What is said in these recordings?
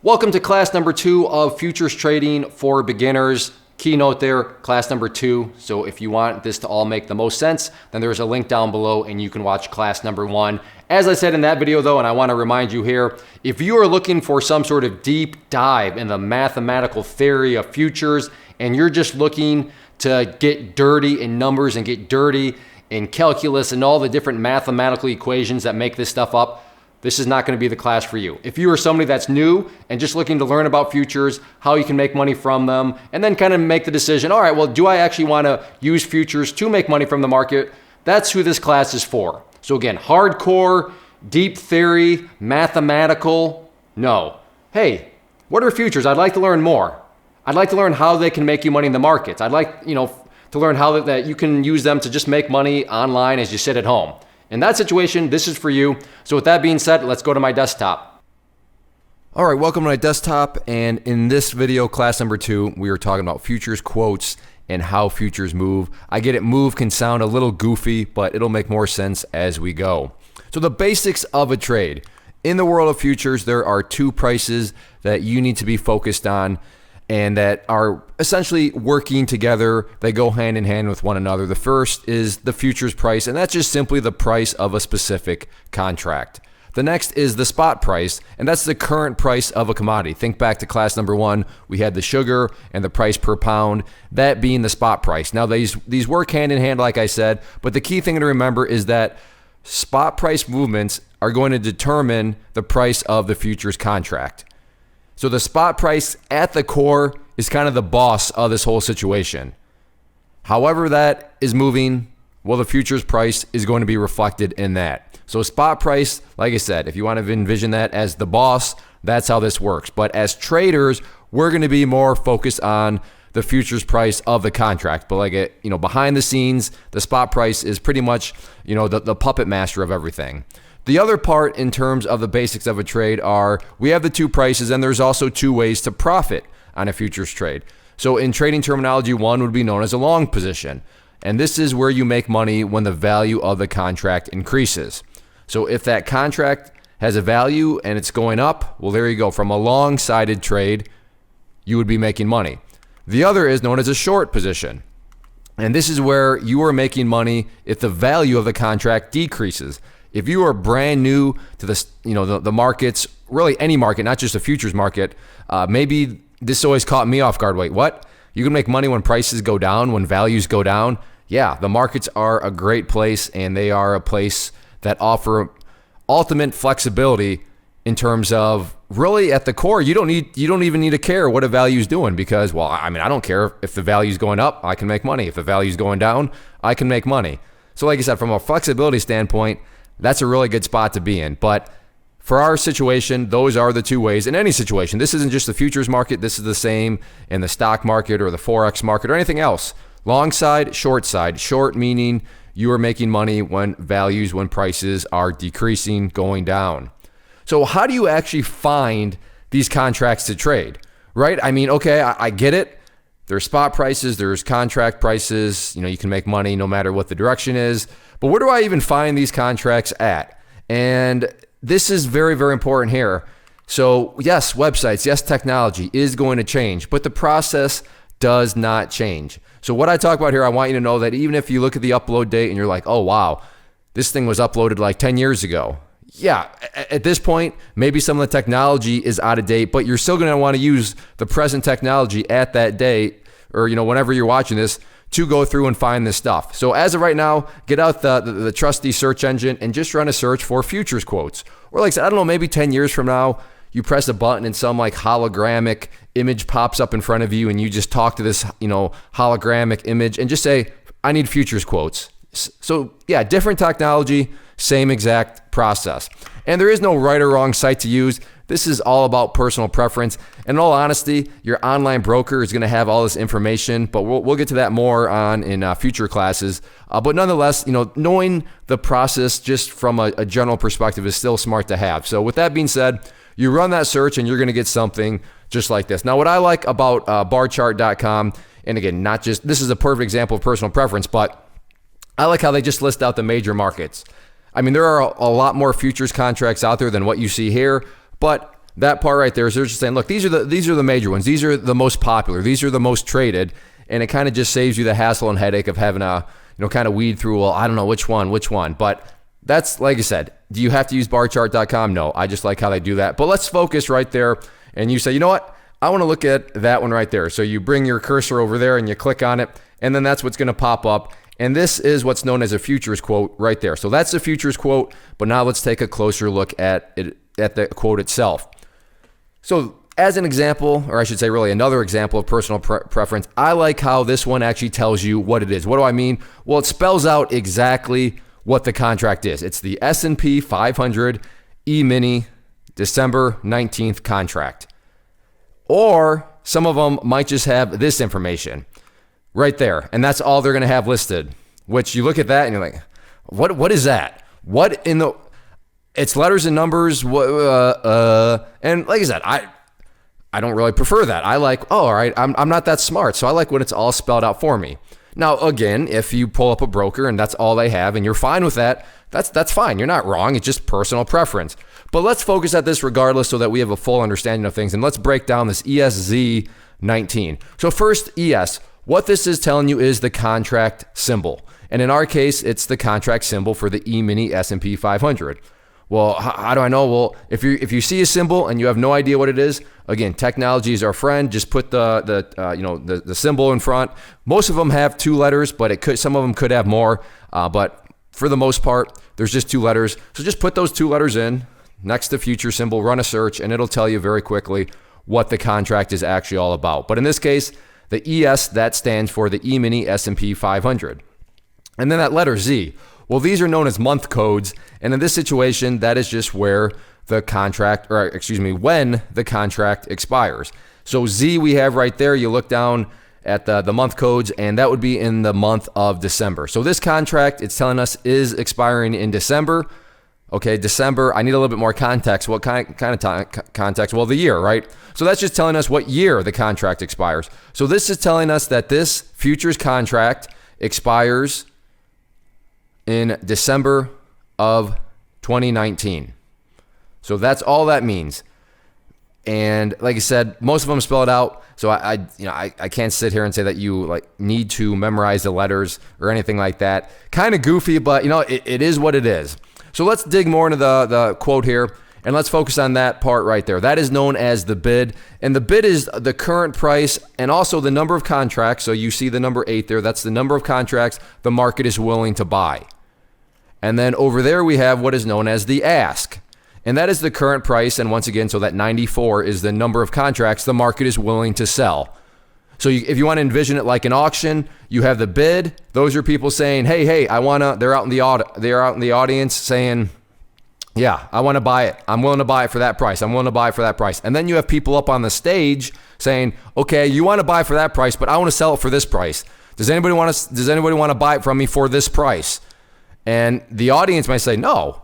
Welcome to class number 2 of futures trading for beginners. Keynote there, class number 2. So if you want this to all make the most sense, then there's a link down below and you can watch class number 1. As I said in that video though, and I want to remind you here, if you are looking for some sort of deep dive in the mathematical theory of futures and you're just looking to get dirty in numbers and get dirty in calculus and all the different mathematical equations that make this stuff up, this is not going to be the class for you. If you are somebody that's new and just looking to learn about futures, how you can make money from them, and then kind of make the decision, all right, well, do I actually want to use futures to make money from the market? That's who this class is for. So again, hardcore, deep theory, mathematical, no. Hey, what are futures? I'd like to learn more. I'd like to learn how they can make you money in the markets. I'd like, to learn how that you can use them to just make money online as you sit at home. In that situation, this is for you. So with that being said, let's go to my desktop. All right, welcome to my desktop. And in this video, class number 2, we are talking about futures quotes and how futures move. I get it, move can sound a little goofy, but it'll make more sense as we go. So the basics of a trade. In the world of futures, there are 2 prices that you need to be focused on and that are essentially working together. They go hand in hand with one another. The first is the futures price, and that's just simply the price of a specific contract. The next is the spot price, and that's the current price of a commodity. Think back to class number 1. We had the sugar and the price per pound, that being the spot price. Now, these work hand in hand, like I said, but the key thing to remember is that spot price movements are going to determine the price of the futures contract. So the spot price at the core is kind of the boss of this whole situation. However that is moving, well, the futures price is going to be reflected in that. So spot price, like I said, if you want to envision that as the boss, that's how this works. But as traders, we're going to be more focused on the futures price of the contract. But behind the scenes, the spot price is pretty much, the puppet master of everything. The other part in terms of the basics of a trade are we have the 2 prices, and there's also 2 ways to profit on a futures trade. So in trading terminology, one would be known as a long position. And this is where you make money when the value of the contract increases. So if that contract has a value and it's going up, well, there you go. From a long-sided trade, you would be making money. The other is known as a short position. And this is where you are making money if the value of the contract decreases. If you are brand new to this, the markets, really any market, not just a futures market, maybe this always caught me off guard. Wait, what? You can make money when prices go down, when values go down? Yeah, the markets are a great place, and they are a place that offer ultimate flexibility in terms of really at the core, you don't even need to care what a value is doing because, I don't care if the value is going up, I can make money. If the value is going down, I can make money. So like I said, from a flexibility standpoint, that's a really good spot to be in. But for our situation, those are the 2 ways. In any situation, this isn't just the futures market. This is the same in the stock market or the Forex market or anything else. Long side, short side. Short meaning you are making money when prices are decreasing, going down. So how do you actually find these contracts to trade, right? I get it. There's spot prices, there's contract prices, you can make money no matter what the direction is. But where do I even find these contracts at? And this is very, very important here. So yes, websites, yes, technology is going to change, but the process does not change. So what I talk about here, I want you to know that even if you look at the upload date and you're like, oh, wow, this thing was uploaded like 10 years ago. Yeah, at this point, maybe some of the technology is out of date, but you're still going to want to use the present technology at that date or, whenever you're watching this to go through and find this stuff. So as of right now, get out the trusty search engine and just run a search for futures quotes. Or like I said, I don't know, maybe 10 years from now, you press a button and some like hologramic image pops up in front of you and you just talk to this, hologramic image and just say, I need futures quotes. So yeah, different technology, same exact process. And there is no right or wrong site to use. This is all about personal preference. And in all honesty, your online broker is going to have all this information, but we'll get to that more on in future classes. But nonetheless, knowing the process just from a general perspective is still smart to have. So with that being said, you run that search and you're going to get something just like this. Now, what I like about barchart.com, and again, this is a perfect example of personal preference, but I like how they just list out the major markets. There are a lot more futures contracts out there than what you see here, but that part right there is they're just saying, look, these are the major ones. These are the most popular. These are the most traded. And it kind of just saves you the hassle and headache of having to, kind of weed through, well, I don't know which one. But that's, like I said, do you have to use barchart.com? No, I just like how they do that. But let's focus right there. And you say, you know what? I want to look at that one right there. So you bring your cursor over there and you click on it, and then that's what's going to pop up. And this is what's known as a futures quote right there. So that's the futures quote, but now let's take a closer look at it, at the quote itself. So as an example, or I should say really another example of personal preference, I like how this one actually tells you what it is. What do I mean? Well, it spells out exactly what the contract is. It's the S&P 500 E-mini December 19th contract. Or some of them might just have this information right there, and that's all they're going to have listed, which you look at that and you're like, what is that? What in the, it's letters and numbers, and like I said, I don't really prefer that. I like, all right, I'm not that smart, so I like when it's all spelled out for me. Now, again, if you pull up a broker and that's all they have and you're fine with that, that's fine. You're not wrong. It's just personal preference. But let's focus at this regardless so that we have a full understanding of things. And let's break down this ESZ 19. So first, ES. What this is telling you is the contract symbol. And in our case, it's the contract symbol for the E-mini S&P 500. Well, how do I know? Well, if you see a symbol and you have no idea what it is, again, technology is our friend. Just put the symbol in front. Most of them have 2 letters, but some of them could have more. But for the most part, there's just 2 letters. So just put those 2 letters in next to future symbol, run a search, and it'll tell you very quickly what the contract is actually all about. But in this case, the ES, that stands for the E-mini S&P 500. And then that letter Z. Well, these are known as month codes, and in this situation, that is just where the contract, when the contract expires. So Z we have right there, you look down at the month codes, and that would be in the month of December. So this contract, it's telling us, is expiring in December. Okay, December, I need a little bit more context. What kind of context? Well, the year, right? So that's just telling us what year the contract expires. So this is telling us that this futures contract expires in December of 2019. So that's all that means. And like I said, most of them spell it out. So I can't sit here and say that you need to memorize the letters or anything like that. Kind of goofy, but it is what it is. So let's dig more into the quote here, and let's focus on that part right there. That is known as the bid, and the bid is the current price and also the number of contracts. So you see the number 8 there. That's the number of contracts the market is willing to buy. And then over there we have what is known as the ask, and that is the current price. And once again, so that 94 is the number of contracts the market is willing to sell. So if you want to envision it like an auction, you have the bid. Those are people saying, hey, I want to, they're out in the audience saying, yeah, I want to buy it. I'm willing to buy it for that price. I'm willing to buy it for that price. And then you have people up on the stage saying, okay, you want to buy for that price, but I want to sell it for this price. Does anybody want to buy it from me for this price? And the audience might say no.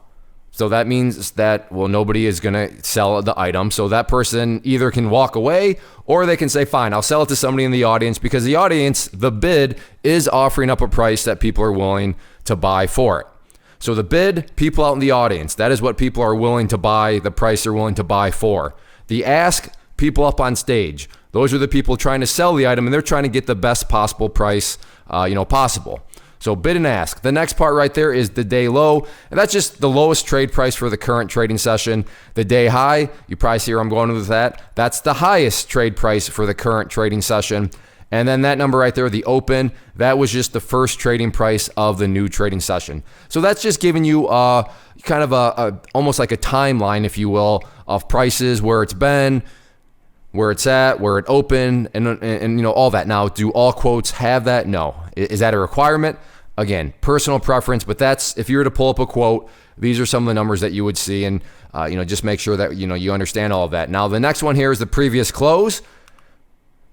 So that means that, well, nobody is going to sell the item. So that person either can walk away or they can say, fine, I'll sell it to somebody in the audience, because the audience, the bid, is offering up a price that people are willing to buy for it. So the bid, people out in the audience, that is what people are willing to buy, the price they're willing to buy for. The ask, people up on stage. Those are the people trying to sell the item, and they're trying to get the best possible price possible. So bid and ask. The next part right there is the day low, and that's just the lowest trade price for the current trading session. The day high, you probably see where I'm going with that. That's the highest trade price for the current trading session. And then that number right there, the open, that was just the first trading price of the new trading session. So that's just giving you kind of a almost like a timeline, if you will, of prices, where it's been, where it's at, where it opened, and all that. Now, do all quotes have that? No. Is that a requirement? Again, personal preference, but that's, if you were to pull up a quote, these are some of the numbers that you would see, and just make sure that you understand all of that. Now, the next one here is the previous close.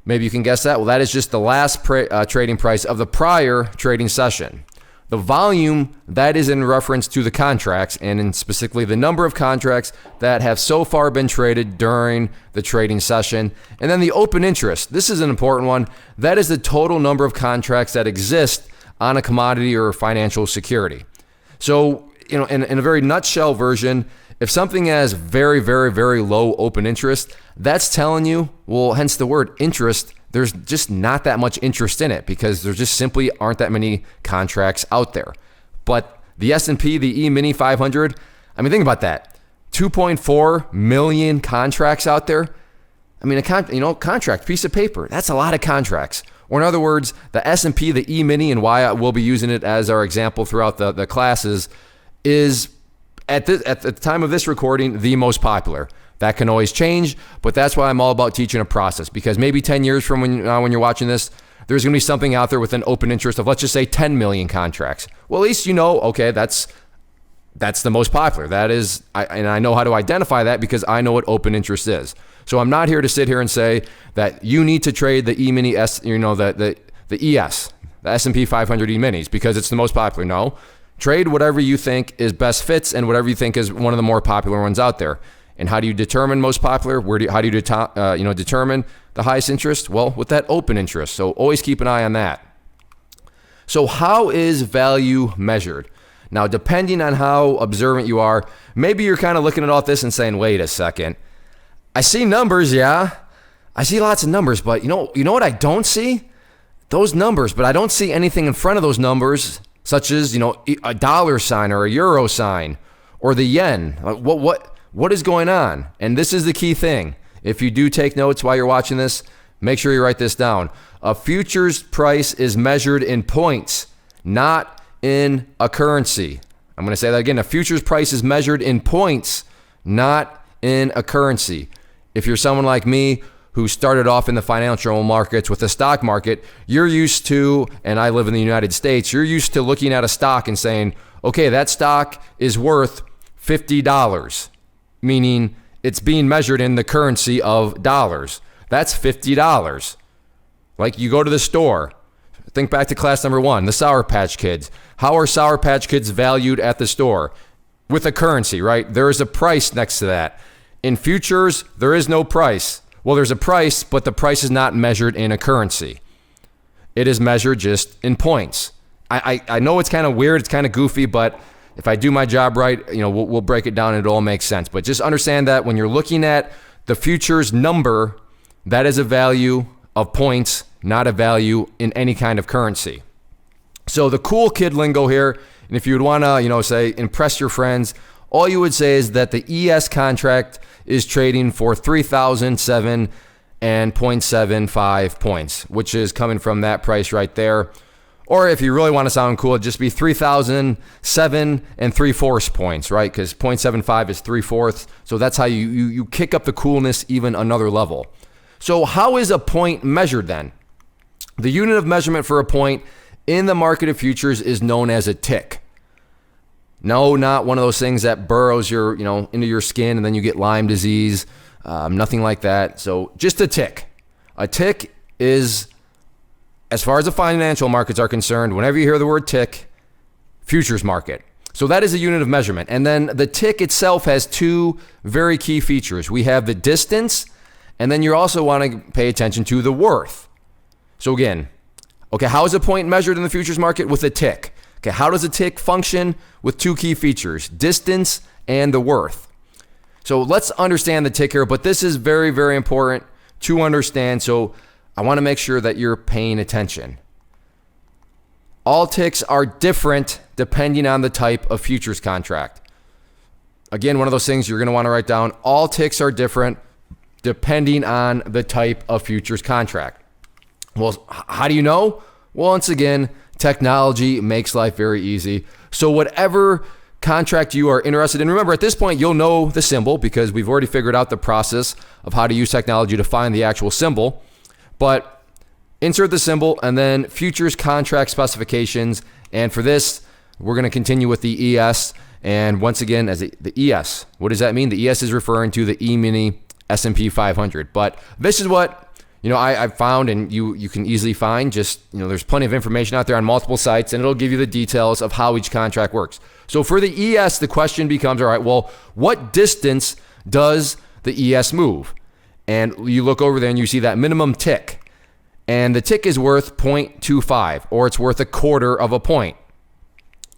Maybe you can guess that. Well, that is just the last trading price of the prior trading session. The volume, that is in reference to the contracts, and in specifically the number of contracts that have so far been traded during the trading session. And then the open interest, this is an important one. That is the total number of contracts that exist on a commodity or financial security. So, in a very nutshell version, If something has very, very, very low open interest, that's telling you, well, hence the word interest, there's just not that much interest in it because there just simply aren't that many contracts out there. But the S&P, the E-mini 500, I mean, think about that. 2.4 million contracts out there. I mean, contract, piece of paper, that's a lot of contracts. Or in other words, the S&P, the E-mini, and why we'll be using it as our example throughout the classes, is at the time of this recording, the most popular. That can always change, but that's why I'm all about teaching a process, because maybe 10 years from when you're watching this, there's going to be something out there with an open interest of, let's just say, 10 million contracts. Well, at least you know, okay, that's the most popular. That is, and I know how to identify that because I know what open interest is. So I'm not here to sit here and say that you need to trade the E-mini S, the ES, the S&P 500 E-minis because it's the most popular. No, trade whatever you think is best fits and whatever you think is one of the more popular ones out there. And how do you determine most popular? How do you determine the highest interest? Well, with that open interest. So always keep an eye on that. So how is value measured? Now, depending on how observant you are, maybe you're kind of looking at all this and saying, wait a second. I see numbers, yeah. I see lots of numbers, but you know what I don't see? Those numbers, but I don't see anything in front of those numbers, such as, a dollar sign or a euro sign or the yen. What is going on? And this is the key thing. If you do take notes while you're watching this, make sure you write this down. A futures price is measured in points, not in a currency. I'm going to say that again. A futures price is measured in points, not in a currency. If you're someone like me who started off in the financial markets with the stock market, you're used to, and I live in the United States, you're used to looking at a stock and saying, okay, that stock is worth $50, meaning it's being measured in the currency of dollars. That's $50. Like you go to the store, think back to class number 1, the Sour Patch Kids. How are Sour Patch Kids valued at the store? With a currency, right? There is a price next to that. In futures, there is no price. Well, there's a price, but the price is not measured in a currency. It is measured just in points. I know it's kind of weird, it's kind of goofy, but if I do my job right, we'll break it down and it all makes sense. But just understand that when you're looking at the futures number, that is a value of points, not a value in any kind of currency. So the cool kid lingo here, and if you would want to, say, impress your friends, all you would say is that the ES contract is trading for 3,007 and 0.75 points, which is coming from that price right there. Or if you really want to sound cool, it'd just be 3,007 and 3/4 points, right? Because 0.75 is 3/4. So that's how you kick up the coolness even another level. So how is a point measured then? The unit of measurement for a point in the market of futures is known as a tick. No, not one of those things that burrows into your skin and then you get Lyme disease. Nothing like that. So just a tick. A tick is, as far as the financial markets are concerned, whenever you hear the word tick, futures market. So that is a unit of measurement. And then the tick itself has two very key features. We have the distance, and then you also want to pay attention to the worth. So again, okay, how is a point measured in the futures market? With a tick. Okay, how does a tick function? With two key features, distance and the worth. So let's understand the tick here, but this is very, very important to understand. So I want to make sure that you're paying attention. All ticks are different depending on the type of futures contract. Again, one of those things you're going to want to write down. All ticks are different depending on the type of futures contract. Well, how do you know? Well, once again, technology makes life very easy. So whatever contract you are interested in, remember at this point, you'll know the symbol because we've already figured out the process of how to use technology to find the actual symbol. But insert the symbol and then futures contract specifications. And for this, we're going to continue with the ES. And once again, as the ES, what does that mean? The ES is referring to the E-mini S&P 500. But this is what I've found, and you can easily find. Just there's plenty of information out there on multiple sites, and it'll give you the details of how each contract works. So for the ES, the question becomes, all right, well, what distance does the ES move? And you look over there and you see that minimum tick, and the tick is worth 0.25, or it's worth a quarter of a point.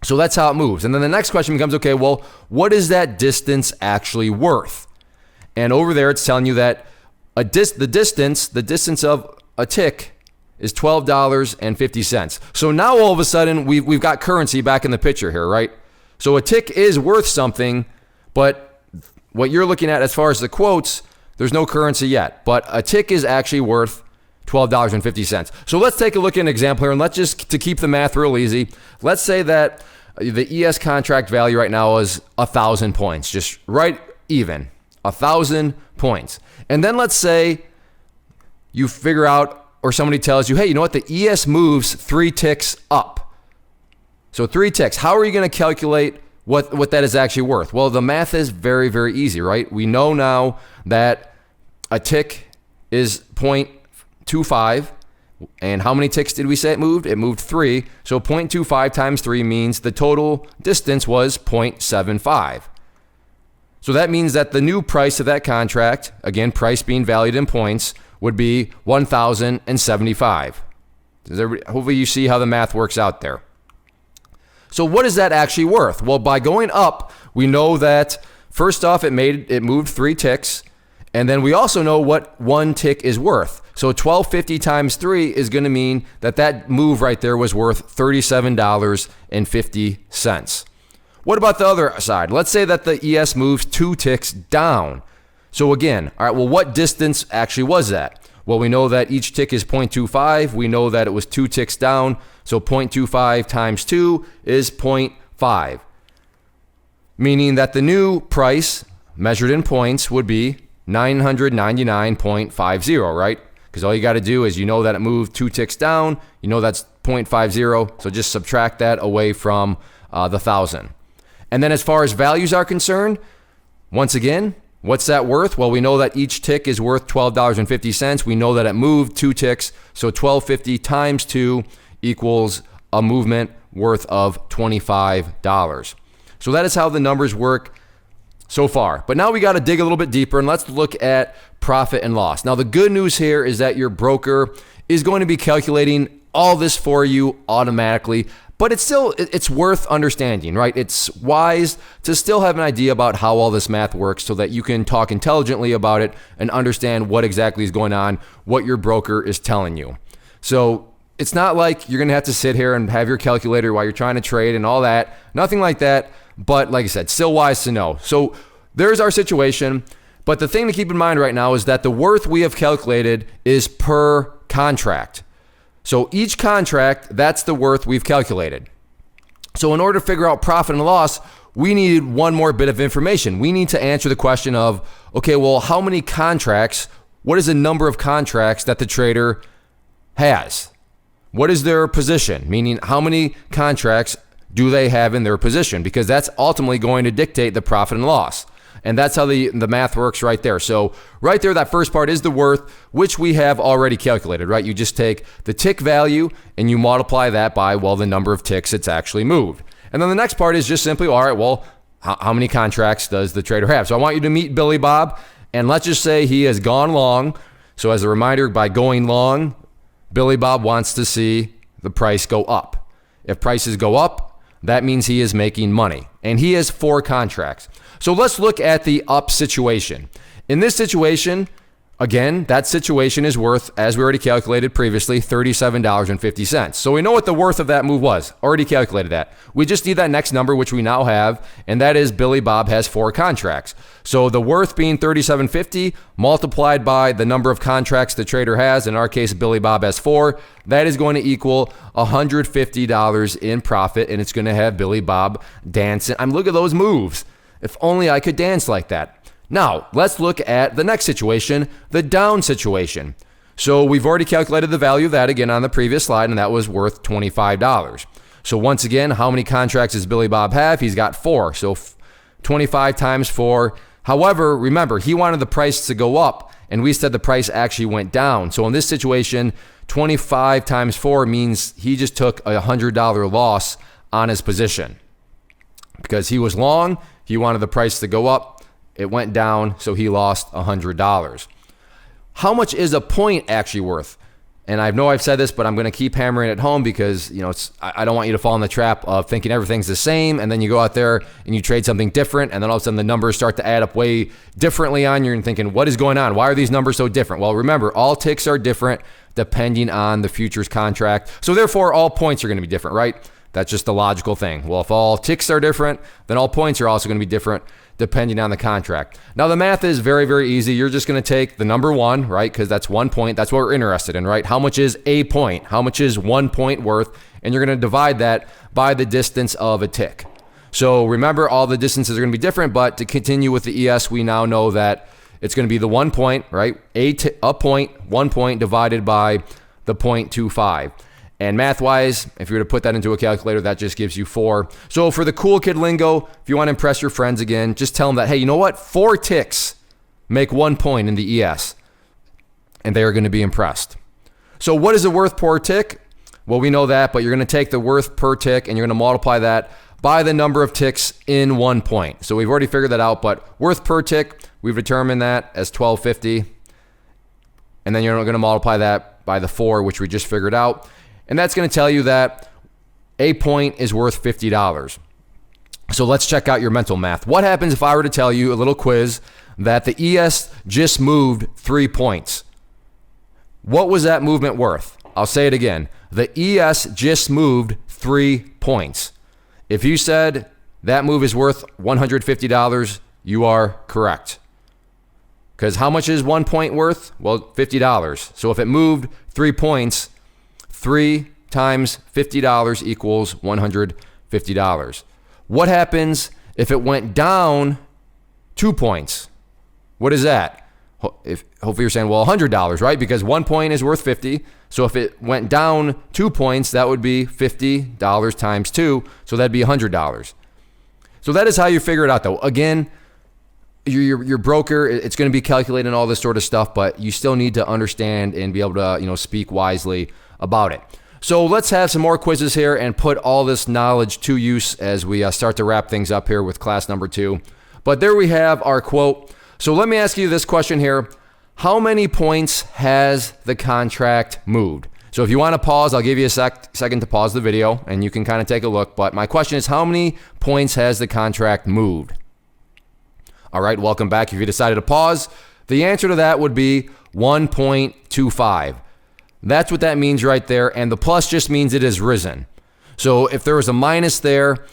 So that's how it moves. And then the next question becomes, okay, well, what is that distance actually worth? And over there, it's telling you that the distance of a tick is $12.50. So now all of a sudden, we've got currency back in the picture here, right? So a tick is worth something, but what you're looking at as far as the quotes, there's no currency yet. But a tick is actually worth $12.50. So let's take a look at an example here, and let's just, to keep the math real easy, let's say that the ES contract value right now is 1,000 points, just right even, 1,000 points. And then let's say you figure out, or somebody tells you, hey, you know what, the ES moves 3 ticks up. So 3 ticks, how are you going to calculate what that is actually worth? Well, the math is very, very easy, right? We know now that a tick is 0.25, and how many ticks did we say it moved? It moved 3. So 0.25 times 3 means the total distance was 0.75. So that means that the new price of that contract, again, price being valued in points, would be 1,075. Hopefully you see how the math works out there. So what is that actually worth? Well, by going up, we know that first off, it moved 3 ticks. And then we also know what 1 tick is worth. So 1,250 times 3 is going to mean that move right there was worth $37.50. What about the other side? Let's say that the ES moves 2 ticks down. So again, all right, well, what distance actually was that? Well, we know that each tick is 0.25. We know that it was 2 ticks down. So 0.25 times 2 is 0.5. Meaning that the new price measured in points would be 999.50, right? Because all you got to do is you know that it moved 2 ticks down. You know that's 0.50. So just subtract that away from the 1,000. And then as far as values are concerned, once again, what's that worth? Well, we know that each tick is worth $12.50. We know that it moved 2 ticks. So 1,250 times 2 equals a movement worth of $25. So that is how the numbers work so far. But now we got to dig a little bit deeper and let's look at profit and loss. Now, the good news here is that your broker is going to be calculating all this for you automatically, but it's worth understanding, right? It's wise to still have an idea about how all this math works so that you can talk intelligently about it and understand what exactly is going on, what your broker is telling you. So it's not like you're going to have to sit here and have your calculator while you're trying to trade and all that. Nothing like that. But like I said, still wise to know. So there's our situation. But the thing to keep in mind right now is that the worth we have calculated is per contract. So each contract, that's the worth we've calculated. So in order to figure out profit and loss, we need one more bit of information. We need to answer the question of, okay, well, how many contracts, what is the number of contracts that the trader has? What is their position? Meaning, how many contracts do they have in their position? Because that's ultimately going to dictate the profit and loss. And that's how the math works right there. So right there, that first part is the worth, which we have already calculated, right? You just take the tick value and you multiply that by, well, the number of ticks it's actually moved. And then the next part is just simply, all right, well, how many contracts does the trader have? So I want you to meet Billy Bob, and let's just say he has gone long. So as a reminder, by going long, Billy Bob wants to see the price go up. If prices go up, that means he is making money. And he has 4 contracts. So let's look at the up situation. In this situation, again, that situation is worth, as we already calculated previously, $37.50. So we know what the worth of that move was. Already calculated that. We just need that next number, which we now have, and that is Billy Bob has 4 contracts. So the worth being $37.50 multiplied by the number of contracts the trader has, in our case, Billy Bob has 4, that is going to equal $150 in profit, and it's going to have Billy Bob dancing. Look at those moves. If only I could dance like that. Now, let's look at the next situation, the down situation. So we've already calculated the value of that again on the previous slide, and that was worth $25. So once again, how many contracts does Billy Bob have? He's got 4. So 25 times 4. However, remember, he wanted the price to go up, and we said the price actually went down. So in this situation, 25 times 4 means he just took a $100 loss on his position. Because he was long, he wanted the price to go up. It went down, so he lost $100. How much is a point actually worth? and I know I've said this, but I'm going to keep hammering it home because, I don't want you to fall in the trap of thinking everything's the same, and then you go out there and you trade something different, and then all of a sudden the numbers start to add up way differently on you and thinking, what is going on? Why are these numbers so different? Well, remember, all ticks are different depending on the futures contract. So therefore, all points are going to be different, right? That's just the logical thing. Well, if all ticks are different, then all points are also going to be different depending on the contract. Now, the math is very, very easy. You're just going to take the number 1, right? Because that's 1 point. That's what we're interested in, right? How much is a point? How much is 1 point worth? And you're going to divide that by the distance of a tick. So remember, all the distances are going to be different, but to continue with the ES, we now know that it's going to be the 1 point, right? A point, 1 point divided by the 0.25. And math-wise, if you were to put that into a calculator, that just gives you 4. So for the cool kid lingo, if you want to impress your friends again, just tell them that, hey, you know what? 4 ticks make 1 point in the ES. And they are going to be impressed. So what is the worth per tick? Well, we know that, but you're going to take the worth per tick and you're going to multiply that by the number of ticks in 1 point. So we've already figured that out, but worth per tick, we've determined that as $12.50. And then you're going to multiply that by the 4, which we just figured out. And that's going to tell you that a point is worth $50. So let's check out your mental math. What happens if I were to tell you, a little quiz, that the ES just moved 3 points? What was that movement worth? I'll say it again. The ES just moved 3 points. If you said that move is worth $150, you are correct. Because how much is 1 point worth? Well, $50. So if it moved 3 points, 3 times $50 equals $150. What happens if it went down 2 points? What is that? Hopefully you're saying, well, $100, right? Because 1 point is worth 50. So if it went down 2 points, that would be $50 times 2. So that'd be $100. So that is how you figure it out, though. Again, your broker, it's going to be calculating all this sort of stuff, but you still need to understand and be able to, speak wisely about it. So let's have some more quizzes here and put all this knowledge to use as we start to wrap things up here with class number 2. But there we have our quote. So let me ask you this question here. How many points has the contract moved? So if you want to pause, I'll give you a second to pause the video and you can kind of take a look. But my question is, how many points has the contract moved? All right, welcome back. If you decided to pause, the answer to that would be 1.25. That's what that means right there. And the plus just means it has risen. So if there was a minus there,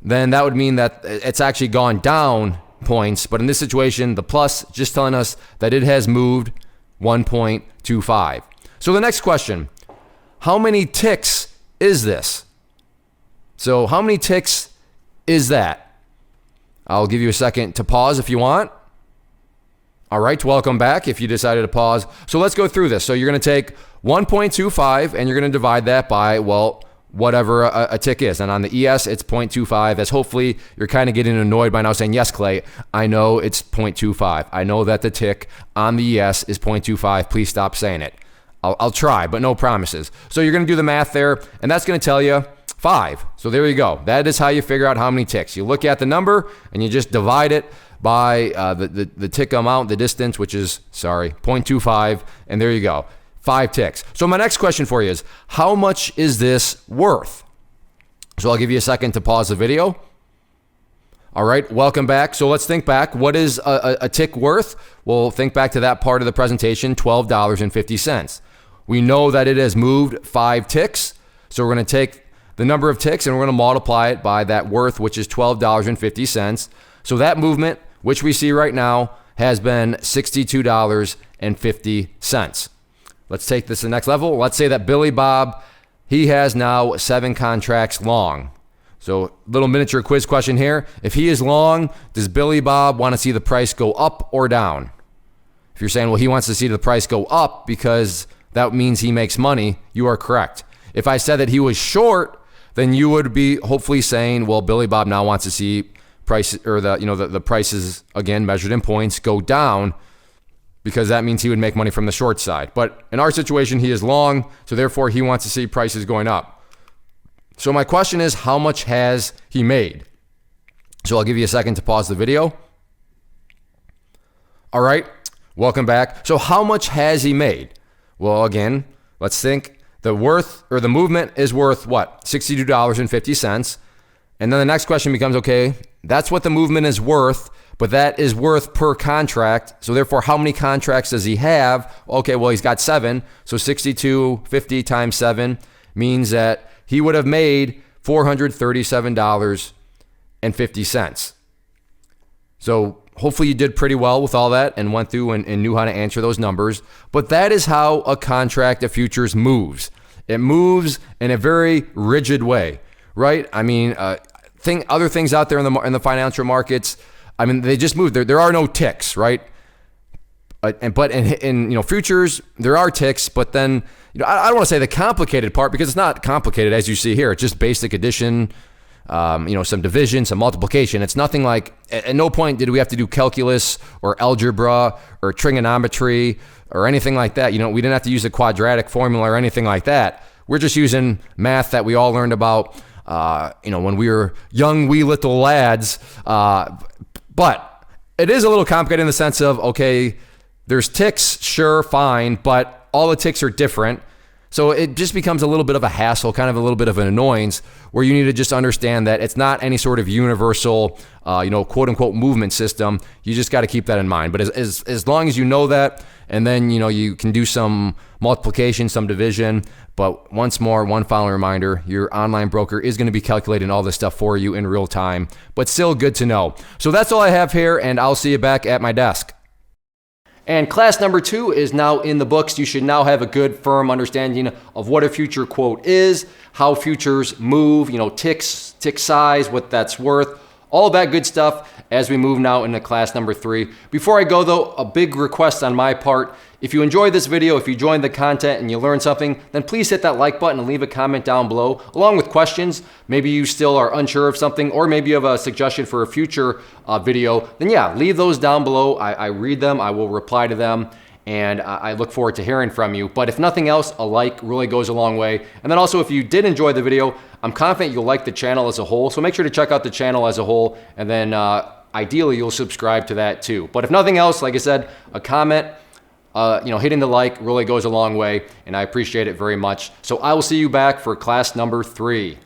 then that would mean that it's actually gone down points. But in this situation, the plus just telling us that it has moved 1.25. So the next question, how many ticks is this? So how many ticks is that? I'll give you a second to pause if you want. All right, welcome back if you decided to pause. So let's go through this. So you're going to take 1.25 and you're going to divide that by, well, whatever a tick is. And on the ES, it's 0.25. As hopefully you're kind of getting annoyed by now saying, yes, Clay, I know it's 0.25. I know that the tick on the ES is 0.25. Please stop saying it. I'll try, but no promises. So you're going to do the math there, and that's going to tell you 5. So there you go. That is how you figure out how many ticks. You look at the number and you just divide it by the tick amount, the distance, which is, 0.25, and there you go. 5 ticks. So my next question for you is, how much is this worth? So I'll give you a second to pause the video. All right, welcome back. So let's think back. What is a tick worth? Well, think back to that part of the presentation, $12.50. We know that it has moved 5 ticks. So we're going to take the number of ticks and we're going to multiply it by that worth, which is $12.50. So that movement, which we see right now, has been $62.50. Let's take this to the next level. Let's say that Billy Bob, he has now 7 contracts long. So little miniature quiz question here. If he is long, does Billy Bob want to see the price go up or down? If you're saying, well, he wants to see the price go up because that means he makes money, you are correct. If I said that he was short, then you would be hopefully saying, well, Billy Bob now wants to see price or the prices, again measured in points, go down, because that means he would make money from the short side. But in our situation, he is long, so therefore he wants to see prices going up. So my question is, how much has he made? So I'll give you a second to pause the video. All right, welcome back. So how much has he made? Well, again, Let's think the worth or the movement is worth what? $62.50. And then the next question becomes, okay, that's what the movement is worth, but that is worth per contract. So therefore, how many contracts does he have? Okay, well, he's got 7. So 62.50 times 7 means that he would have made $437.50. So hopefully you did pretty well with all that and went through and knew how to answer those numbers. But that is how a contract of futures moves. It moves in a very rigid way, right? I mean, other things out there in the financial markets, I mean, they just move. There are no ticks, right? But in futures, there are ticks. But then I don't want to say the complicated part, because it's not complicated as you see here. It's just basic addition, some division, some multiplication. It's nothing like, at no point did we have to do calculus or algebra or trigonometry or anything like that. We didn't have to use a quadratic formula or anything like that. We're just using math that we all learned about, when we were young, wee little lads. But it is a little complicated in the sense of, okay, there's ticks, sure, fine, but all the ticks are different. So it just becomes a little bit of a hassle, kind of a little bit of an annoyance, where you need to just understand that it's not any sort of universal, quote unquote movement system. You just got to keep that in mind. But as long as you know that, and then, you can do some multiplication, some division. But once more, one final reminder, your online broker is going to be calculating all this stuff for you in real time, but still good to know. So that's all I have here, and I'll see you back at my desk. And class number 2 is now in the books. You should now have a good, firm understanding of what a future quote is, how futures move, ticks, tick size, what that's worth, all that good stuff as we move now into class number 3. Before I go though, a big request on my part. If you enjoyed this video, if you joined the content and you learned something, then please hit that like button and leave a comment down below, along with questions. Maybe you still are unsure of something, or maybe you have a suggestion for a future video. Then yeah, leave those down below. I read them, I will reply to them, and I look forward to hearing from you. But if nothing else, a like really goes a long way. And then also, if you did enjoy the video, I'm confident you'll like the channel as a whole. So make sure to check out the channel as a whole, and then ideally you'll subscribe to that too. But if nothing else, like I said, a comment, hitting the like really goes a long way, and I appreciate it very much. So I will see you back for class number 3.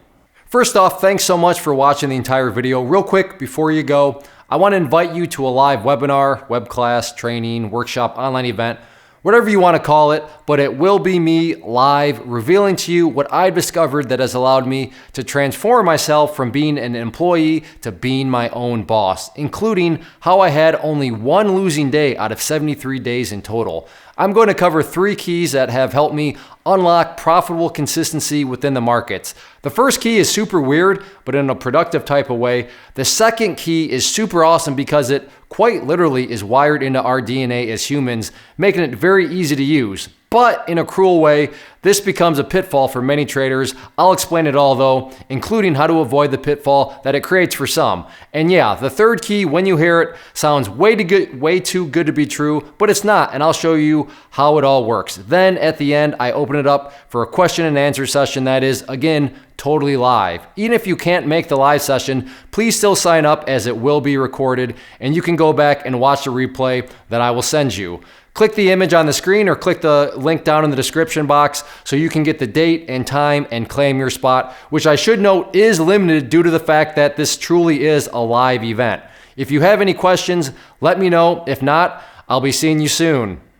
First off, thanks so much for watching the entire video. Real quick, before you go, I want to invite you to a live webinar, web class, training, workshop, online event, whatever you want to call it, but it will be me live revealing to you what I've discovered that has allowed me to transform myself from being an employee to being my own boss, including how I had only one losing day out of 73 days in total. I'm going to cover 3 keys that have helped me unlock profitable consistency within the markets. The first key is super weird, but in a productive type of way. The second key is super awesome because it quite literally is wired into our DNA as humans, making it very easy to use. But in a cruel way, this becomes a pitfall for many traders. I'll explain it all though, including how to avoid the pitfall that it creates for some. And yeah, the third key, when you hear it, sounds way too good to be true, but it's not, and I'll show you how it all works. Then at the end, I open it up for a question and answer session that is, again, totally live. Even if you can't make the live session, please still sign up as it will be recorded, and you can go back and watch the replay that I will send you. Click the image on the screen or click the link down in the description box so you can get the date and time and claim your spot, which I should note is limited due to the fact that this truly is a live event. If you have any questions, let me know. If not, I'll be seeing you soon.